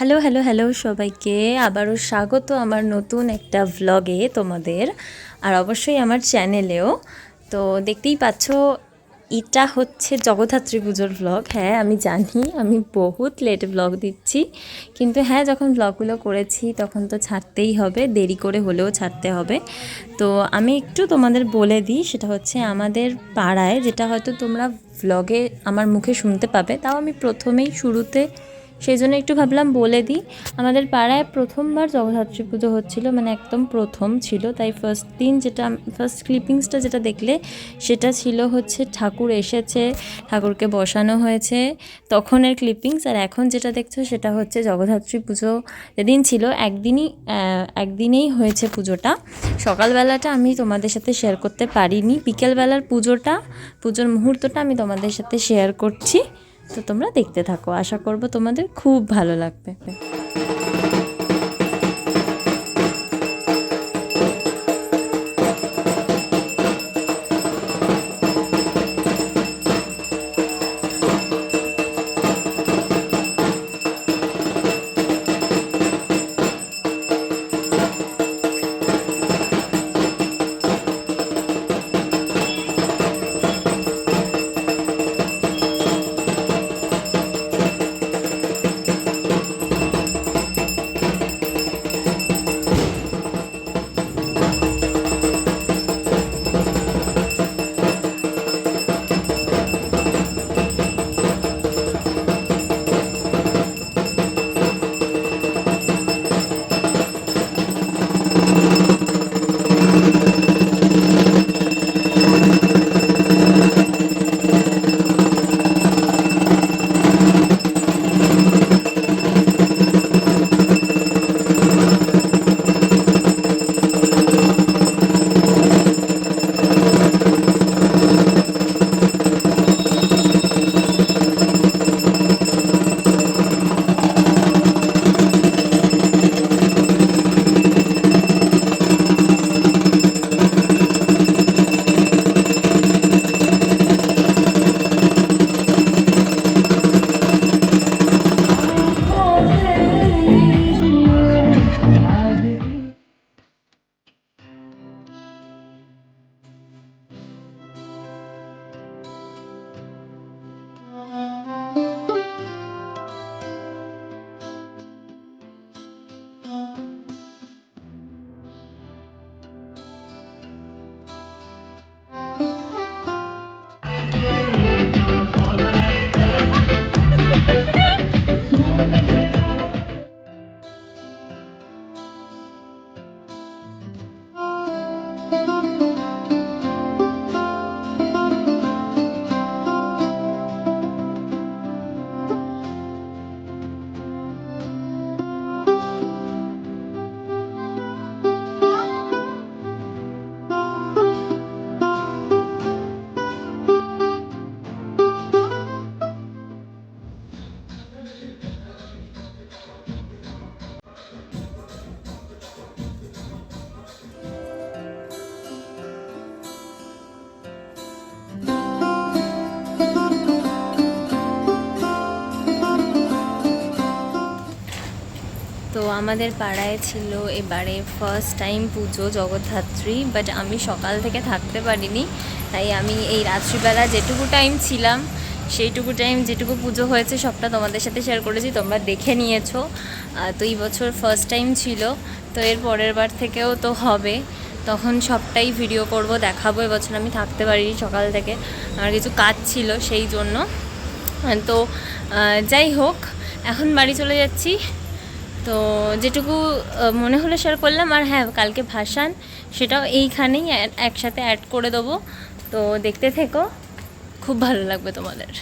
Hello hello hello সবাইকে আবারও স্বাগত আমার নতুন একটা ভ্লগে তোমাদের, আর অবশ্যই আমার চ্যানেলেও। তো দেখতেই পাচ্ছ, এটা হচ্ছে জগদ্ধাত্রী পুজোর ভ্লগ। হ্যাঁ আমি জানি আমি বহুত লেটে ভ্লগ দিচ্ছি, কিন্তু হ্যাঁ যখন ভ্লগগুলো করেছি তখন তো ছাড়তেই হবে, দেরি করে হলেও ছাড়তে হবে। তো আমি একটু তোমাদের বলে দিই, সেটা হচ্ছে আমাদের পাড়ায়, যেটা হয়তো তোমরা ভ্লগে আমার মুখে শুনতে পাবে, তাও আমি প্রথমেই শুরুতে সেই জন্য একটু ভাবলাম বলে দিই। আমাদের পাড়ায় প্রথমবার জগদ্ধাত্রী পুজো হচ্ছিল, মানে একদম প্রথম ছিল, তাই ফার্স্ট দিন যেটা ফার্স্ট ক্লিপিংসটা যেটা দেখলে সেটা ছিল হচ্ছে ঠাকুর এসেছে, ঠাকুরকে বসানো হয়েছে তখনের ক্লিপিংস। আর এখন যেটা দেখছো সেটা হচ্ছে জগদ্ধাত্রী পুজো যেদিন ছিল একদিনেই হয়েছে পুজোটা। সকালবেলাটা আমি তোমাদের সাথে শেয়ার করতে পারিনি, বিকেলবেলার পুজোর মুহূর্তটা আমি তোমাদের সাথে শেয়ার করছি। তো তোমরা দেখতে থাকো, আশা করব তোমাদের খুব ভালো লাগবে। তো আমাদের পাড়ায় ছিল এবারে first time Puja Jagaddhatri, but আমি সকাল থেকে থাকতে পারিনি, তাই আমি এই রাত্রিবেলা যেটুকু টাইম ছিলাম সেইটুকু টাইম যেটুকু পুজো হয়েছে সবটা তোমাদের সাথে শেয়ার করেছি, তোমরা দেখে নিয়েছো। তো এই বছর ফার্স্ট টাইম ছিল, তো এর পরের বার থেকেও তো হবে, তখন সবটাই ভিডিও করব, দেখাবো। এবছর আমি থাকতে পারিনি সকাল থেকে, আমার কিছু কাজ ছিল সেই জন্য। তো যাই হোক, এখন বাড়ি চলে যাচ্ছি। তো যেটুকু মনে হলো শেয়ার করলাম। আর হ্যাঁ, কালকে ভাসান, সেটাও এইখানেই একসাথে অ্যাড করে দেবো, তো দেখতে থেকো, খুব ভালো লাগবে তোমাদের।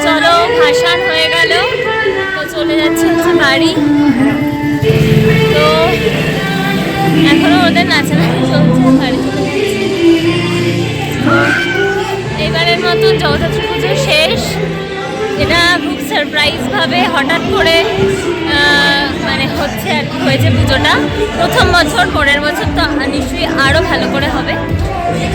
চলো ভাসান হয়ে গেল, তো চলে যাচ্ছে হচ্ছে বাড়ি। তো এখনো ওদের নাচানাচি চলছে, বাড়ি চলে যাচ্ছে। এবারের মতন জগদ্ধাত্রী পুজো শেষ। এটা খুব সারপ্রাইজভাবে হঠাৎ করে মানে হচ্ছে আর কি, হয়েছে পুজোটা প্রথম বছর। পরের বছর তো নিশ্চয়ই আরও ভালো করে হবে।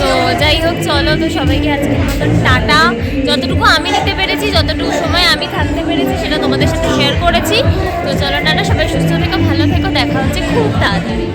তো যাই হোক, চলো তো সবাইকে আজকের মতন টাটা। যতটুকু আমি নিতে পেরেছি, যতটুকু সময় আমি থাকতে পেরেছি সেটা তোমাদের সাথে শেয়ার করেছি। তো চলো টাটা, সবাই সুস্থ থেকো, ভালো থেকো, দেখা হচ্ছে খুব তাড়াতাড়ি।